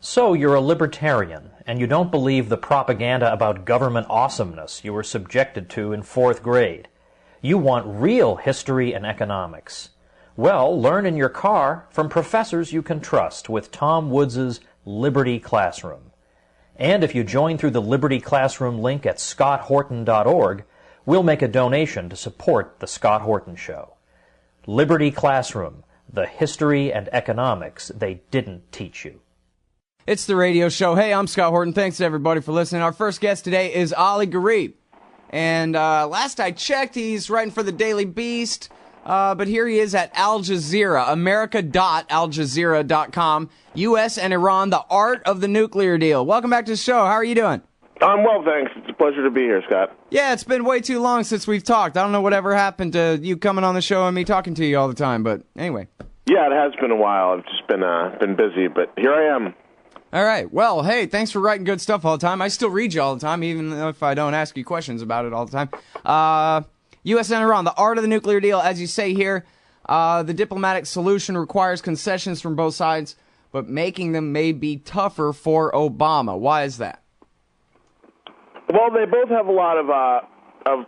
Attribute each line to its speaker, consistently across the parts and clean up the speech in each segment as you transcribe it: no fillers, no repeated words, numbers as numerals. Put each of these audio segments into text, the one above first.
Speaker 1: So you're a libertarian, and you don't believe the propaganda about government awesomeness you were subjected to in 4th grade. You want real history and economics. Well, learn in your car from professors you can trust with Tom Woods' Liberty Classroom. And if you join through the Liberty Classroom link at scotthorton.org, we'll make a donation to support The Scott Horton Show. Liberty Classroom, the history and economics they didn't teach you.
Speaker 2: It's the radio show. Hey, I'm Scott Horton. Thanks, everybody, for listening. Our first guest today is Ali Gharib. And last I checked, he's writing for the Daily Beast. But here he is at Al Jazeera, america.aljazeera.com. U.S. and Iran, the art of the nuclear deal. Welcome back to the show. How are you doing?
Speaker 3: I'm well, thanks. It's a pleasure to be here, Scott.
Speaker 2: Yeah, it's been way too long since we've talked. I don't know whatever happened to you coming on the show and me talking to you all the time, but anyway.
Speaker 3: Yeah, it has been a while. I've just been busy, but here I am.
Speaker 2: All right. Well, hey, thanks for writing good stuff all the time. I still read you all the time, even if I don't ask you questions about it all the time. U.S. and Iran, the art of the nuclear deal, as you say here, the diplomatic solution requires concessions from both sides, but making them may be tougher for Obama. Why is that?
Speaker 3: Well, they both have a lot of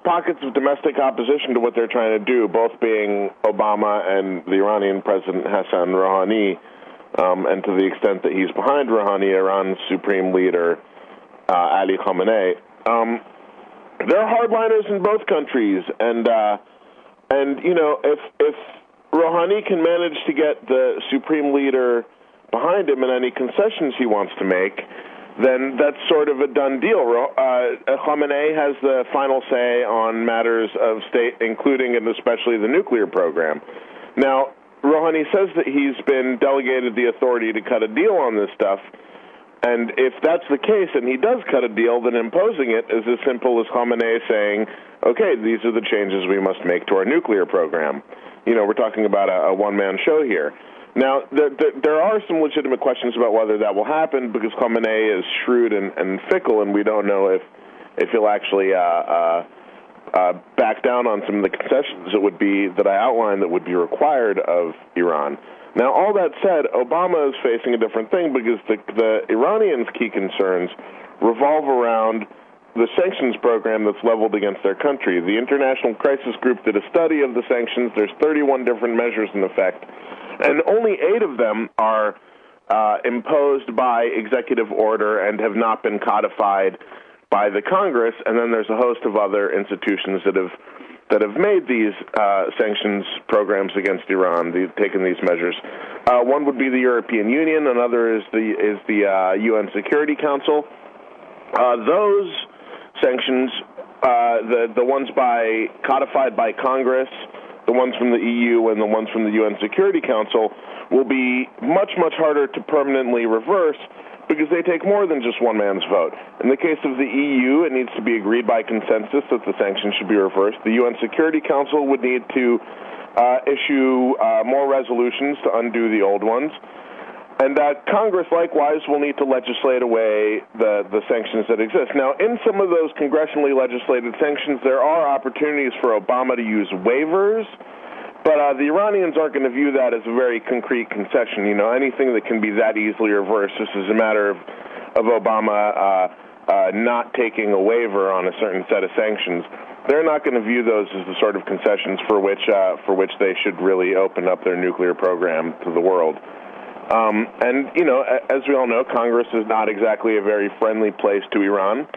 Speaker 3: pockets of domestic opposition to what they're trying to do, both being Obama and the Iranian President Hassan Rouhani, and to the extent that he's behind Rouhani, Iran's supreme leader, Ali Khamenei. They're hardliners in both countries, and you know, if Rouhani can manage to get the supreme leader behind him in any concessions he wants to make, then that's sort of a done deal. Khamenei has the final say on matters of state, including and especially the nuclear program. Now, Rouhani says that he's been delegated the authority to cut a deal on this stuff, and if that's the case and he does cut a deal, then imposing it is as simple as Khamenei saying, okay, these are the changes we must make to our nuclear program. You know, we're talking about a one-man show here. Now, there are some legitimate questions about whether that will happen because Khamenei is shrewd and fickle, and we don't know if he'll actually back down on some of the concessions that I outlined that would be required of Iran. Now, all that said, Obama is facing a different thing because the Iranians' key concerns revolve around the sanctions program that's leveled against their country. The International Crisis Group did a study of the sanctions. There's 31 different measures in effect, and only 8 of them are imposed by executive order and have not been codified by the Congress, and then there's a host of other institutions that have made these sanctions programs against Iran, taken these measures. One would be the European Union. Another is the UN Security Council. Those sanctions, the ones codified by Congress, the ones from the EU, and the ones from the UN Security Council, will be much, much harder to permanently reverse because they take more than just one man's vote. In the case of the EU, it needs to be agreed by consensus that the sanctions should be reversed. The UN Security Council would need to issue more resolutions to undo the old ones. And Congress, likewise, will need to legislate away the sanctions that exist. Now, in some of those congressionally legislated sanctions, there are opportunities for Obama to use waivers, but the Iranians aren't going to view that as a very concrete concession. You know, anything that can be that easily reversed, this is a matter of Obama not taking a waiver on a certain set of sanctions. They're not going to view those as the sort of concessions for which they should really open up their nuclear program to the world. And, you know, as we all know, Congress is not exactly a very friendly place to Iran,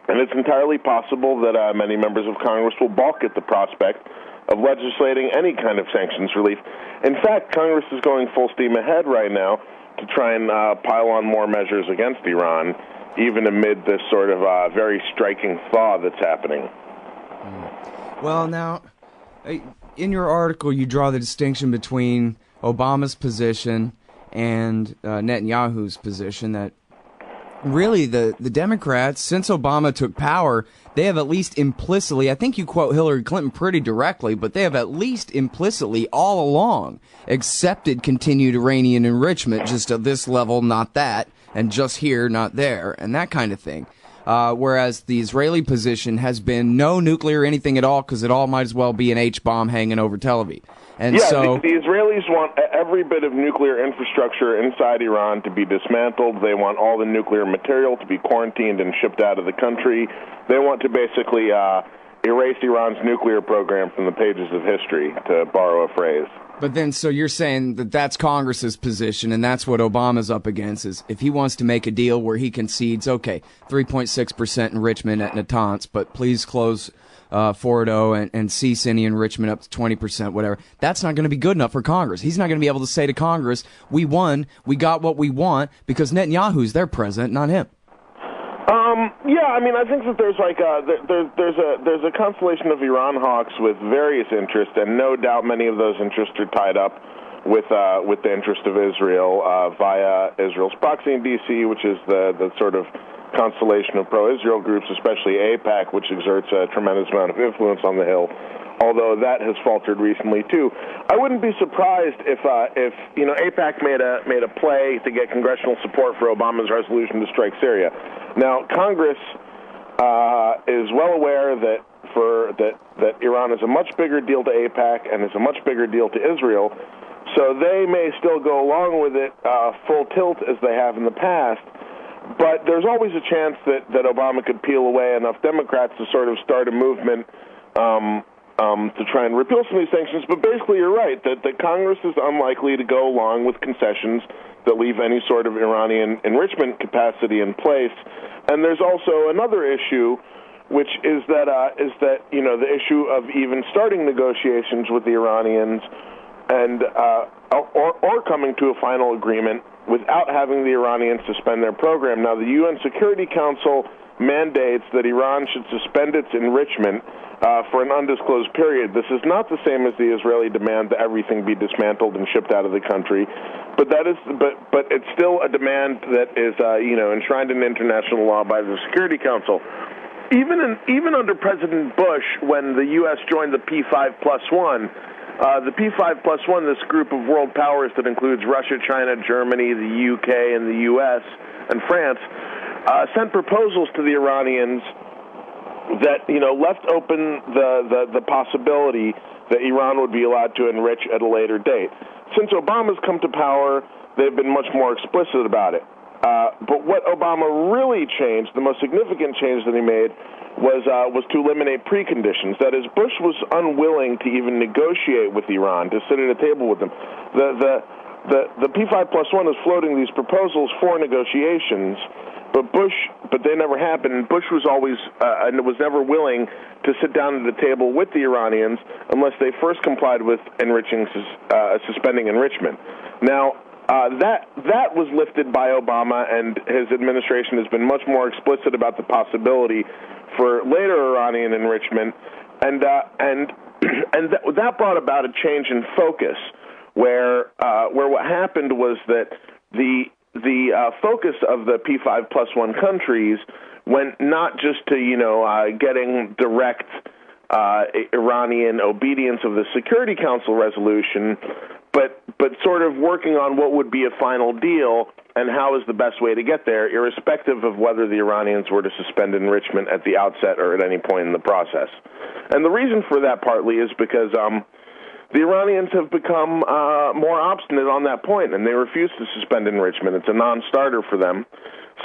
Speaker 3: and it's entirely possible that many members of Congress will balk at the prospect of legislating any kind of sanctions relief. In fact, Congress is going full steam ahead right now to try and pile on more measures against Iran, even amid this sort of very striking thaw that's happening.
Speaker 2: Well, now, in your article, you draw the distinction between Obama's position and Netanyahu's position that really the Democrats, since Obama took power, they have at least implicitly, I think you quote Hillary Clinton pretty directly, but they have at least implicitly all along accepted continued Iranian enrichment, just at this level, not that, and just here, not there, and that kind of thing. whereas the Israeli position has been no nuclear anything at all because it all might as well be an H-bomb hanging over Tel Aviv. And
Speaker 3: yeah,
Speaker 2: so
Speaker 3: the Israelis want every bit of nuclear infrastructure inside Iran to be dismantled. They want all the nuclear material to be quarantined and shipped out of the country. They want to basically erase Iran's nuclear program from the pages of history, to borrow a phrase.
Speaker 2: But then, so you're saying that that's Congress's position, and that's what Obama's up against, is if he wants to make a deal where he concedes, okay, 3.6% enrichment at Natanz, but please close Fordo and cease any enrichment up to 20%, whatever. That's not going to be good enough for Congress. He's not going to be able to say to Congress, we won, we got what we want, because Netanyahu's their president, not him.
Speaker 3: Yeah, I mean, I think that there's like there's a constellation of Iran hawks with various interests, and no doubt many of those interests are tied up with the interest of Israel via Israel's proxy in D.C., which is the sort of constellation of pro-Israel groups, especially AIPAC, which exerts a tremendous amount of influence on the Hill, although that has faltered recently too. I wouldn't be surprised if AIPAC made a play to get congressional support for Obama's resolution to strike Syria. Now, Congress is well aware that Iran is a much bigger deal to AIPAC and is a much bigger deal to Israel, so they may still go along with it full tilt as they have in the past. But there's always a chance that Obama could peel away enough Democrats to sort of start a movement to try and repeal some of these sanctions. But basically, you're right, that Congress is unlikely to go along with concessions that leave any sort of Iranian enrichment capacity in place. And there's also another issue, which is that the issue of even starting negotiations with the Iranians and or coming to a final agreement without having the Iranians suspend their program. Now, the UN Security Council mandates that Iran should suspend its enrichment for an undisclosed period. This is not the same as the Israeli demand that everything be dismantled and shipped out of the country, but it's still a demand that is enshrined in international law by the Security Council. Even under President Bush, when the U.S. joined the P5+1, the P5+1, this group of world powers that includes Russia, China, Germany, the UK, and the US, and France, sent proposals to the Iranians that left open the possibility that Iran would be allowed to enrich at a later date. Since Obama's come to power, they've been much more explicit about it. But what Obama really changed, the most significant change that he made, was to eliminate preconditions. That is, Bush was unwilling to even negotiate with Iran, to sit at a table with them. The P5+1 is floating these proposals for negotiations, but they never happened. Bush was always and was never willing to sit down at the table with the Iranians unless they first complied with suspending enrichment. Now, that was lifted by Obama, and his administration has been much more explicit about the possibility for later Iranian enrichment, and that brought about a change in focus, where what happened was that the focus of the P5+1 countries went not just to getting direct Iranian obedience of the Security Council resolution, but sort of working on what would be a final deal and how is the best way to get there, irrespective of whether the Iranians were to suspend enrichment at the outset or at any point in the process. And the reason for that partly is because the Iranians have become more obstinate on that point, and they refuse to suspend enrichment. It's a non-starter for them.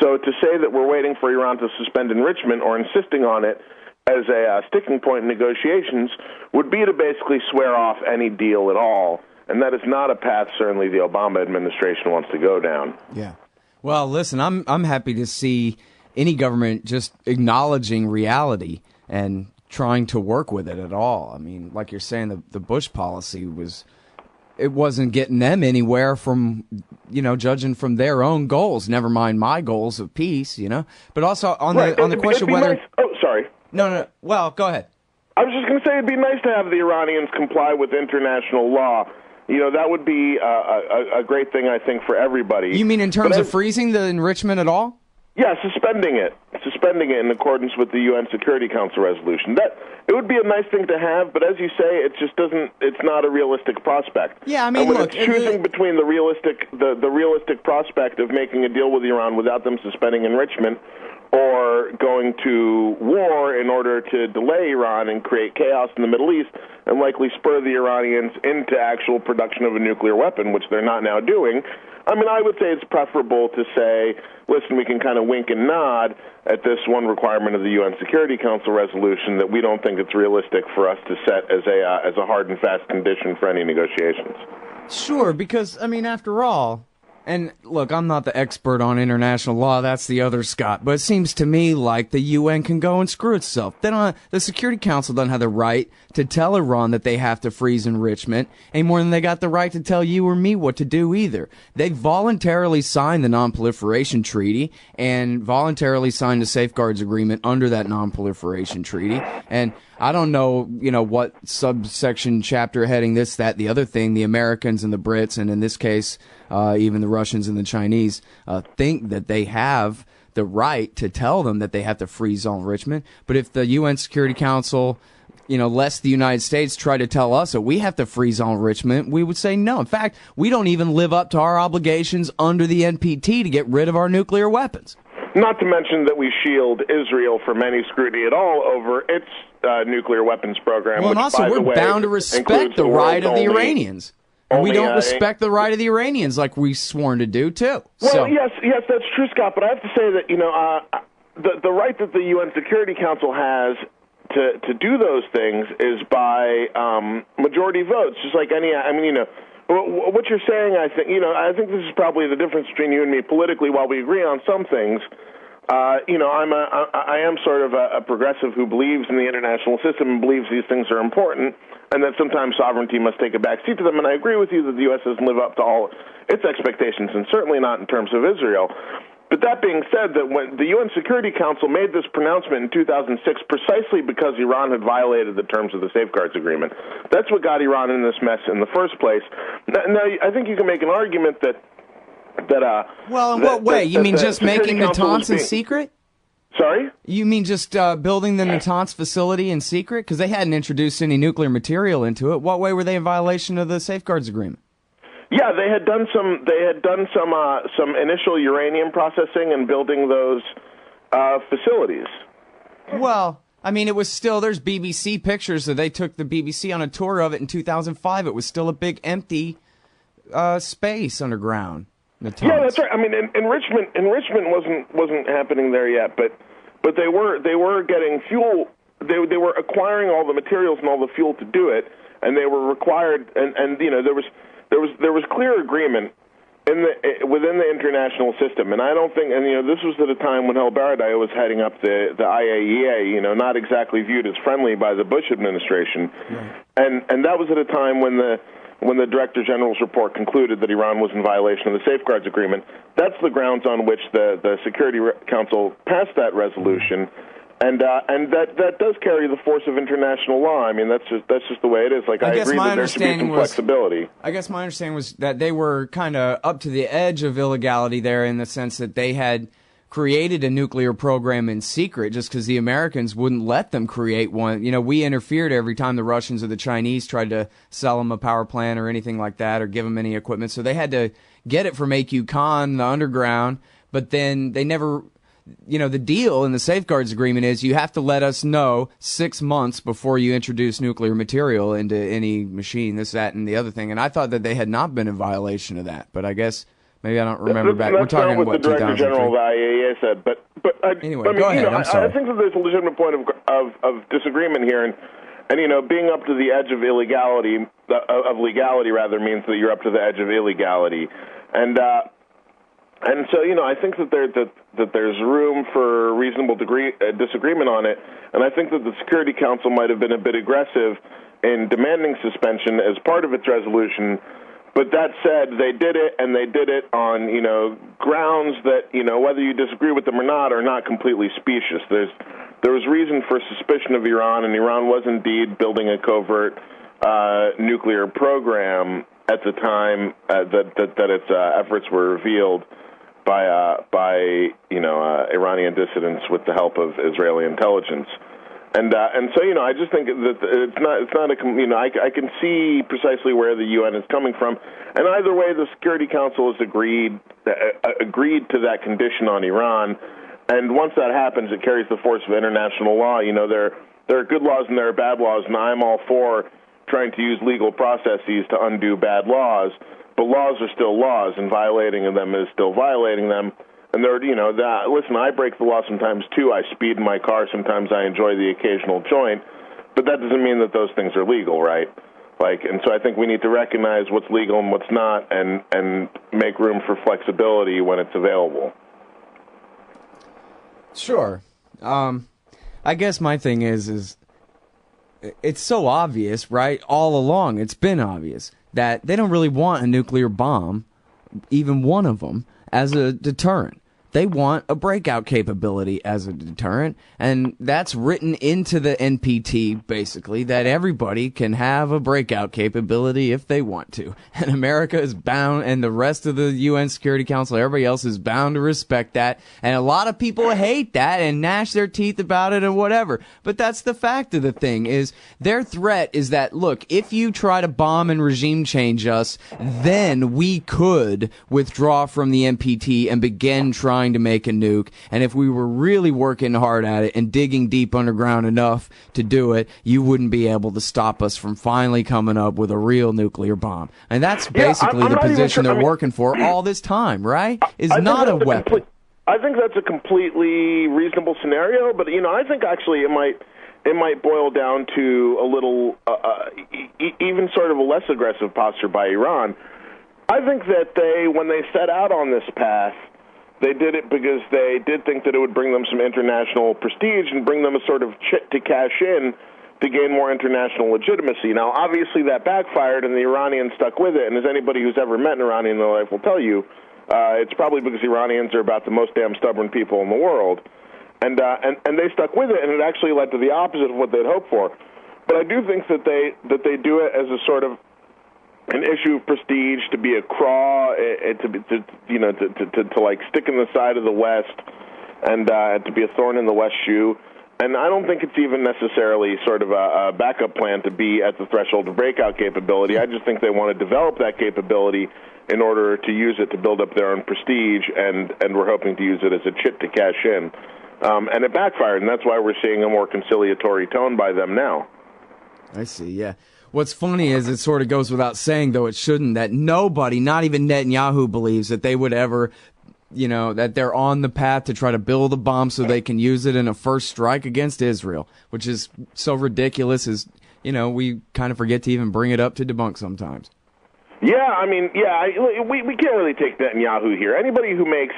Speaker 3: So to say that we're waiting for Iran to suspend enrichment or insisting on it as a sticking point in negotiations would be to basically swear off any deal at all. And that is not a path, certainly, the Obama administration wants to go down. Yeah.
Speaker 2: Well, listen, I'm happy to see any government just acknowledging reality and trying to work with it at all. I mean, like you're saying, the Bush policy wasn't getting them anywhere from, judging from their own goals, never mind my goals of peace, But also on the question whether...
Speaker 3: Nice. Oh, sorry.
Speaker 2: No. Well, go ahead.
Speaker 3: I was just going to say it'd be nice to have the Iranians comply with international law. That would be a great thing, I think, for everybody.
Speaker 2: You mean in terms of freezing the enrichment at all?
Speaker 3: Yeah, suspending it. suspending it in accordance with the UN Security Council resolution. That it would be a nice thing to have, but as you say, it just doesn't. It's not a realistic prospect.
Speaker 2: Yeah, I mean,
Speaker 3: and when
Speaker 2: look,
Speaker 3: it's choosing between the realistic prospect of making a deal with Iran without them suspending enrichment, or going to war in order to delay Iran and create chaos in the Middle East and likely spur the Iranians into actual production of a nuclear weapon, which they're not now doing. I mean, I would say it's preferable to say, listen, we can kind of wink and nod at this one requirement of the UN Security Council resolution that we don't think it's realistic for us to set as a hard and fast condition for any negotiations.
Speaker 2: Sure, because, I mean, after all, and look, I'm not the expert on international law, that's the other Scott, but it seems to me like the UN can go and screw itself. The Security Council doesn't have the right to tell Iran that they have to freeze enrichment, any more than they got the right to tell you or me what to do either. They voluntarily signed the Non-Proliferation Treaty and voluntarily signed the Safeguards Agreement under that Non-Proliferation Treaty, and I don't know, what subsection, chapter, heading, this, that, the other thing, the Americans and the Brits, and in this case, even the Russians and the Chinese, think that they have the right to tell them that they have to freeze all enrichment. But if the UN Security Council, lest the United States try to tell us that we have to freeze all enrichment, we would say no. In fact, we don't even live up to our obligations under the NPT to get rid of our nuclear weapons.
Speaker 3: Not to mention that we shield Israel from any scrutiny at all over its nuclear weapons program.
Speaker 2: Well, and
Speaker 3: which,
Speaker 2: also,
Speaker 3: by the
Speaker 2: we're
Speaker 3: way,
Speaker 2: bound to respect the right of the Iranians. And we don't respect the right of the Iranians like we've sworn to do, too.
Speaker 3: Well, yes, that's true, Scott, but I have to say that, the right that the UN Security Council has to do those things is by majority votes, just like any, what you're saying, I think this is probably the difference between you and me politically. While we agree on some things, I am sort of a progressive who believes in the international system and believes these things are important, and that sometimes sovereignty must take a back seat to them. And I agree with you that the U.S. doesn't live up to all its expectations, and certainly not in terms of Israel. But that being said, that when the UN Security Council made this pronouncement in 2006 precisely because Iran had violated the terms of the Safeguards Agreement, that's what got Iran in this mess in the first place. Now I think you can make an argument that
Speaker 2: well, in what way? You mean just making Natanz in secret?
Speaker 3: Sorry?
Speaker 2: You mean just building the Natanz facility in secret? Because they hadn't introduced any nuclear material into it. What way were they in violation of the Safeguards Agreement?
Speaker 3: Yeah, they had done some initial uranium processing and building those facilities.
Speaker 2: Well, I mean, it was still, there's BBC pictures that they took the BBC on a tour of it in 2005. It was still a big empty space underground. Natanz.
Speaker 3: Yeah, that's right. I mean, enrichment wasn't happening there yet, but they were getting fuel. They were acquiring all the materials and all the fuel to do it, and they were required. And there was clear agreement within the international system, and I don't think. And this was at a time when El Baradei was heading up the IAEA. Not exactly viewed as friendly by the Bush administration, right. And that was at a time when the Director General's report concluded that Iran was in violation of the Safeguards Agreement. That's the grounds on which the Security Council passed that resolution, and that does carry the force of international law. I mean, that's just the way it is. Like, I agree that there should be some flexibility.
Speaker 2: I guess my understanding was that they were kind of up to the edge of illegality there, in the sense that they had created a nuclear program in secret just because the Americans wouldn't let them create one. We interfered every time the Russians or the Chinese tried to sell them a power plant or anything like that, or give them any equipment. So they had to get it from AQ Khan, the underground, but then they never, the deal in the Safeguards Agreement is you have to let us know 6 months before you introduce nuclear material into any machine, this, that, and the other thing. And I thought that they had not been in violation of that, but I guess maybe I don't remember back. We're talking
Speaker 3: what the Director General of the IAEA said, but
Speaker 2: anyway, go ahead. I'm sorry.
Speaker 3: I think that there's a legitimate point of disagreement here, and being up to the edge of legality rather means that you're up to the edge of illegality, and so I think that there's room for reasonable disagreement on it, and I think that the Security Council might have been a bit aggressive in demanding suspension as part of its resolution. But that said, they did it, and they did it on, grounds that, whether you disagree with them or not, are not completely specious. There was reason for suspicion of Iran, and Iran was indeed building a covert nuclear program at the time that its efforts were revealed. Iranian dissidents with the help of Israeli intelligence. And so I just think that it's not I can see precisely where the UN is coming from, and either way, the Security Council has agreed to that condition on Iran, and once that happens, it carries the force of international law. There are good laws and there are bad laws, and I'm all for trying to use legal processes to undo bad laws, but laws are still laws, and violating them is still violating them. And listen, I break the law sometimes too. I speed in my car. Sometimes I enjoy the occasional joint, but that doesn't mean that those things are legal, right? And so I think we need to recognize what's legal and what's not, and make room for flexibility when it's available.
Speaker 2: Sure. I guess my thing is it's so obvious, right? All along, it's been obvious that they don't really want a nuclear bomb, even one of them, as a deterrent. They want a breakout capability as a deterrent, and that's written into the NPT, basically, that everybody can have a breakout capability if they want to. And America is bound, and the rest of the UN Security Council, everybody else is bound to respect that. And a lot of people hate that and gnash their teeth about it and whatever. But that's the fact of the thing, is their threat is that, look, if you try to bomb and regime change us, then we could withdraw from the NPT and begin trying to make a nuke, and if we were really working hard at it and digging deep underground enough to do it, you wouldn't be able to stop us from finally coming up with a real nuclear bomb. And that's basically the position they're working for all this time, right? Is not a weapon.
Speaker 3: I think that's a completely reasonable scenario, but I think actually it might boil down to a little, even sort of a less aggressive posture by Iran. I think that when they set out on this path, they did it because they did think that it would bring them some international prestige and bring them a sort of chit to cash in to gain more international legitimacy. Now, obviously, that backfired, and the Iranians stuck with it. And as anybody who's ever met an Iranian in their life will tell you, it's probably because Iranians are about the most damn stubborn people in the world. And they stuck with it, and it actually led to the opposite of what they'd hoped for. But I do think that they do it as a sort of an issue of prestige, to be a craw, to like stick in the side of the West, and to be a thorn in the West shoe. And I don't think it's even necessarily sort of a backup plan to be at the threshold of breakout capability. I just think they want to develop that capability in order to use it to build up their own prestige, and we're hoping to use it as a chit to cash in. And it backfired, and that's why we're seeing a more conciliatory tone by them now.
Speaker 2: I see, yeah. What's funny is it sort of goes without saying, though it shouldn't, that nobody, not even Netanyahu, believes that they would ever, that they're on the path to try to build a bomb so they can use it in a first strike against Israel, which is so ridiculous as, we kind of forget to even bring it up to debunk sometimes.
Speaker 3: Yeah, we can't really take Netanyahu here. Anybody who makes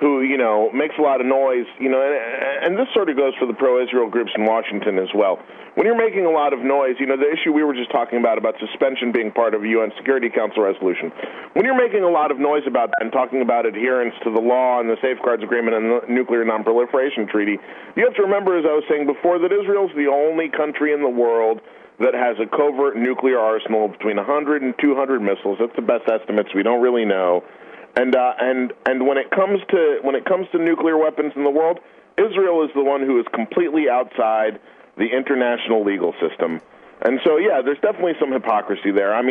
Speaker 3: a lot of noise, and this sort of goes for the pro-Israel groups in Washington as well. When you're making a lot of noise, the issue we were just talking about suspension being part of a UN Security Council resolution, when you're making a lot of noise about that and talking about adherence to the law and the Safeguards Agreement and the Nuclear Non-Proliferation Treaty, you have to remember, as I was saying before, that Israel's the only country in the world that has a covert nuclear arsenal of between 100 and 200 missiles. That's the best estimates. We don't really know. And when it comes to nuclear weapons in the world, Israel is the one who is completely outside the international legal system. And so, yeah, there's definitely some hypocrisy there. I'm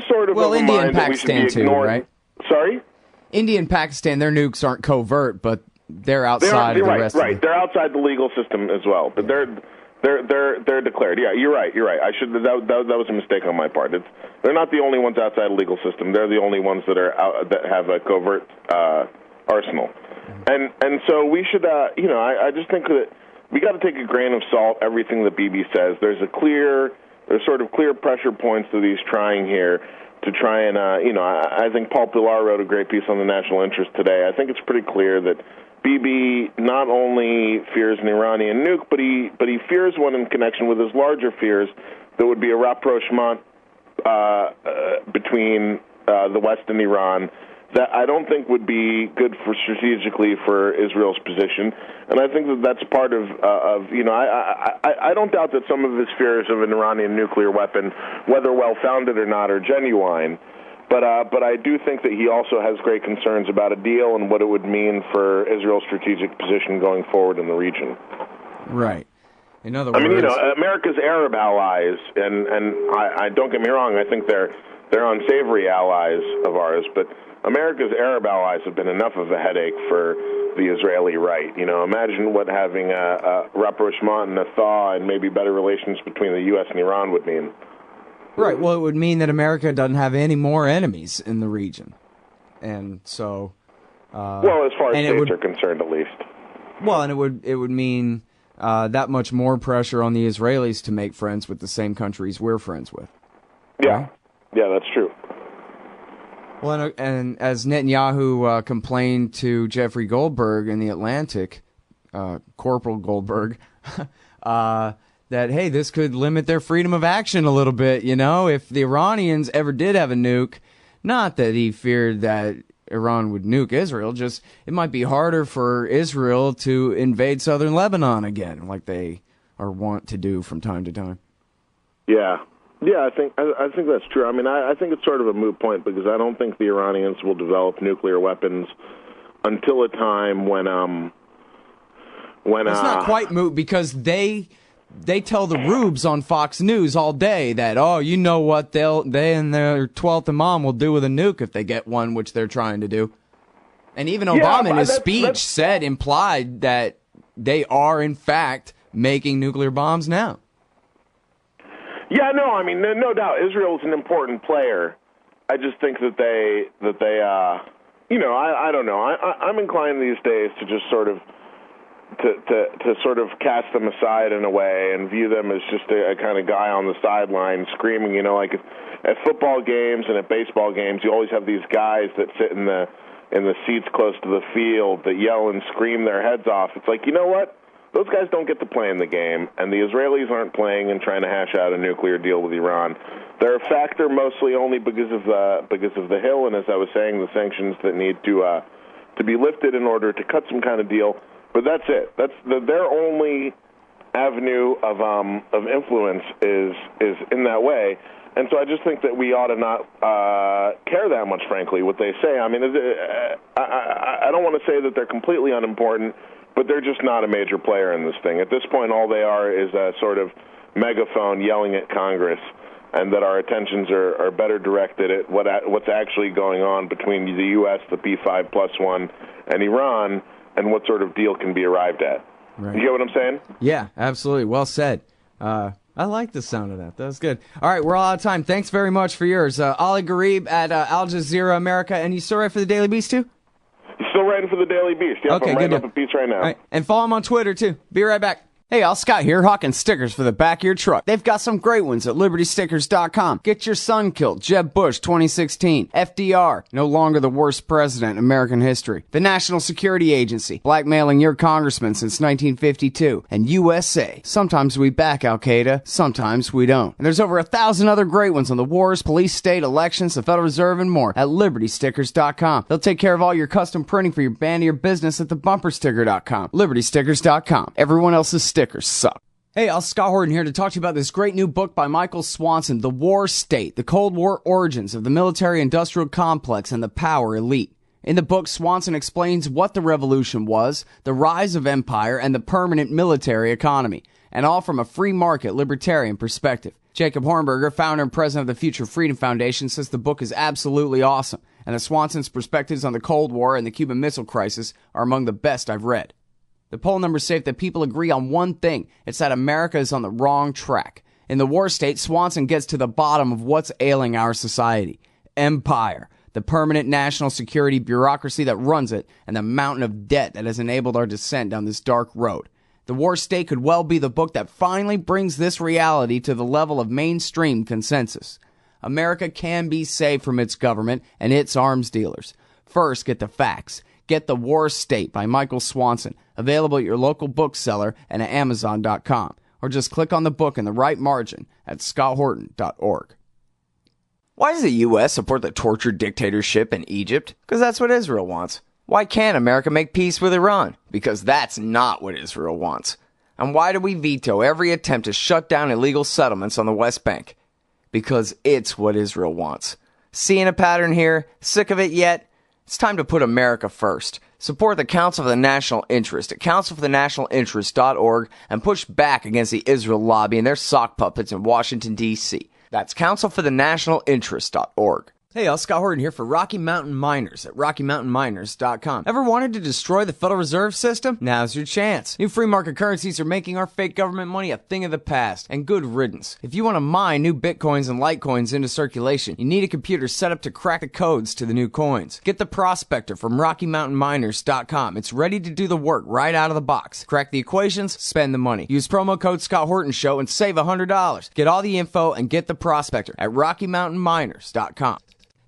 Speaker 3: sort of
Speaker 2: India
Speaker 3: mind
Speaker 2: and
Speaker 3: that we should be
Speaker 2: Pakistan
Speaker 3: ignoring.
Speaker 2: too, right?
Speaker 3: Sorry?
Speaker 2: India and Pakistan, their nukes aren't covert, but they're outside of the rest of
Speaker 3: Right, they're outside the legal system as well, but they're declared. Yeah, you're right. I should. That was a mistake on my part. They're not the only ones outside the legal system. They're the only ones that that have a covert arsenal, and so we should. I just think that we got to take a grain of salt everything that Bibi says. There's sort of clear pressure points that he's trying here to try and I think Paul Pilar wrote a great piece on the national interest today. I think it's pretty clear that Bibi not only fears an Iranian nuke, but he fears one in connection with his larger fears that would be a rapprochement between the West and Iran that I don't think would be good strategically for Israel's position. And I think that that's part of I don't doubt that some of his fears of an Iranian nuclear weapon, whether well-founded or not, are genuine. But I do think that he also has great concerns about a deal and what it would mean for Israel's strategic position going forward in the region.
Speaker 2: Right. In other words,
Speaker 3: America's Arab allies, and I don't get me wrong, I think they're unsavory allies of ours, but America's Arab allies have been enough of a headache for the Israeli right. Imagine what having a rapprochement and a thaw and maybe better relations between the U.S. and Iran would mean.
Speaker 2: Right. Well, it would mean that America doesn't have any more enemies in the region, and so.
Speaker 3: Well, as far as states are concerned, at least.
Speaker 2: Well, and it would mean that much more pressure on the Israelis to make friends with the same countries we're friends with.
Speaker 3: Yeah.
Speaker 2: Right?
Speaker 3: Yeah, that's true.
Speaker 2: Well, and as Netanyahu complained to Jeffrey Goldberg in The Atlantic, Corporal Goldberg, that, hey, this could limit their freedom of action a little bit, if the Iranians ever did have a nuke. Not that he feared that Iran would nuke Israel, just it might be harder for Israel to invade southern Lebanon again, like they are wont to do from time to time.
Speaker 3: Yeah. Yeah, I think that's true. I mean, I think it's sort of a moot point because I don't think the Iranians will develop nuclear weapons until a time when
Speaker 2: it's not quite moot because they tell the rubes on Fox News all day that, what they and their 12th Imam will do with a nuke if they get one, which they're trying to do. And even Obama in his speech implied that they are in fact making nuclear bombs now.
Speaker 3: Yeah, no, I mean, no doubt, Israel is an important player. I just think that they I don't know. I'm inclined these days to just sort of to sort of cast them aside in a way and view them as just a kind of guy on the sideline screaming. Like at football games and at baseball games, you always have these guys that sit in the seats close to the field that yell and scream their heads off. It's like, you know what? Those guys don't get to play in the game, and the Israelis aren't playing and trying to hash out a nuclear deal with Iran. They're a factor mostly only because of the Hill, and as I was saying, the sanctions that need to be lifted in order to cut some kind of deal. But that's it. That's their only avenue of influence is in that way. And so I just think that we ought to not care that much, frankly, what they say. I mean, I don't want to say that they're completely unimportant, but they're just not a major player in this thing. At this point, all they are is a sort of megaphone yelling at Congress, and that our attentions are better directed at what's actually going on between the U.S., the P5+1, and Iran, and what sort of deal can be arrived at.
Speaker 2: Right.
Speaker 3: You get what I'm saying?
Speaker 2: Yeah, absolutely. Well said. I like the sound of that. That was good. All right, we're all out of time. Thanks very much for yours. Ali Gharib at Al Jazeera America. And you still write for the Daily Beast, too?
Speaker 3: Still writing for the Daily Beast. Yep,
Speaker 2: okay,
Speaker 3: I'm writing
Speaker 2: good
Speaker 3: up a piece right now.
Speaker 2: All right. And follow him on Twitter, too. Be right back. Hey, y'all, Scott here, hawking stickers for the back of your truck. They've got some great ones at LibertyStickers.com. Get your son killed, Jeb Bush 2016. FDR, no longer the worst president in American history. The National Security Agency, blackmailing your congressman since 1952. And USA, sometimes we back Al-Qaeda, sometimes we don't. And there's over 1,000 other great ones on the wars, police, state, elections, the Federal Reserve, and more at LibertyStickers.com. They'll take care of all your custom printing for your band or your business at thebumpersticker.com. LibertyStickers.com. Everyone else's stickers suck. Hey, I'm Scott Horton here to talk to you about this great new book by Michael Swanson, The War State, The Cold War Origins of the Military-Industrial Complex and the Power Elite. In the book, Swanson explains what the revolution was, the rise of empire, and the permanent military economy, and all from a free market libertarian perspective. Jacob Hornberger, founder and president of the Future Freedom Foundation, says the book is absolutely awesome, and that Swanson's perspectives on the Cold War and the Cuban Missile Crisis are among the best I've read. The poll numbers say that people agree on one thing. It's that America is on the wrong track. In The War State, Swanson gets to the bottom of what's ailing our society. Empire, the permanent national security bureaucracy that runs it, and the mountain of debt that has enabled our descent down this dark road. The War State could well be the book that finally brings this reality to the level of mainstream consensus. America can be saved from its government and its arms dealers. First, get the facts. Get The War State by Michael Swanson, available at your local bookseller and at Amazon.com. Or just click on the book in the right margin at scotthorton.org. Why does the U.S. support the tortured dictatorship in Egypt? Because that's what Israel wants. Why can't America make peace with Iran? Because that's not what Israel wants. And why do we veto every attempt to shut down illegal settlements on the West Bank? Because it's what Israel wants. Seeing a pattern here? Sick of it yet? It's time to put America first. Support the Council for the National Interest at councilforthenationalinterest.org and push back against the Israel lobby and their sock puppets in Washington, D.C. That's councilforthenationalinterest.org. Hey, y'all, Scott Horton here for Rocky Mountain Miners at RockyMountainMiners.com. Ever wanted to destroy the Federal Reserve System? Now's your chance. New free market currencies are making our fake government money a thing of the past, and good riddance. If you want to mine new Bitcoins and Litecoins into circulation, you need a computer set up to crack the codes to the new coins. Get the Prospector from RockyMountainMiners.com. It's ready to do the work right out of the box. Crack the equations, spend the money. Use promo code Scott Horton Show and save $100. Get all the info and get the Prospector at RockyMountainMiners.com.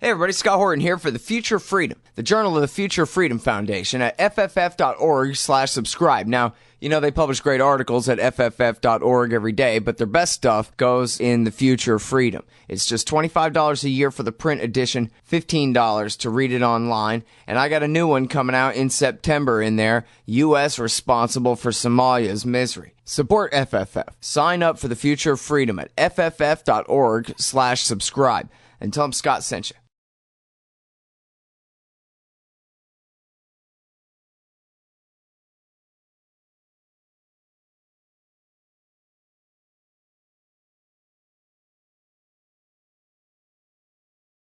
Speaker 2: Hey everybody, Scott Horton here for The Future of Freedom, the Journal of the Future of Freedom Foundation at fff.org/subscribe. Now, you know they publish great articles at fff.org every day, but their best stuff goes in The Future of Freedom. It's just $25 a year for the print edition, $15 to read it online, and I got a new one coming out in September in there, U.S. Responsible for Somalia's Misery. Support FFF. Sign up for The Future of Freedom at fff.org/subscribe and tell them Scott sent you.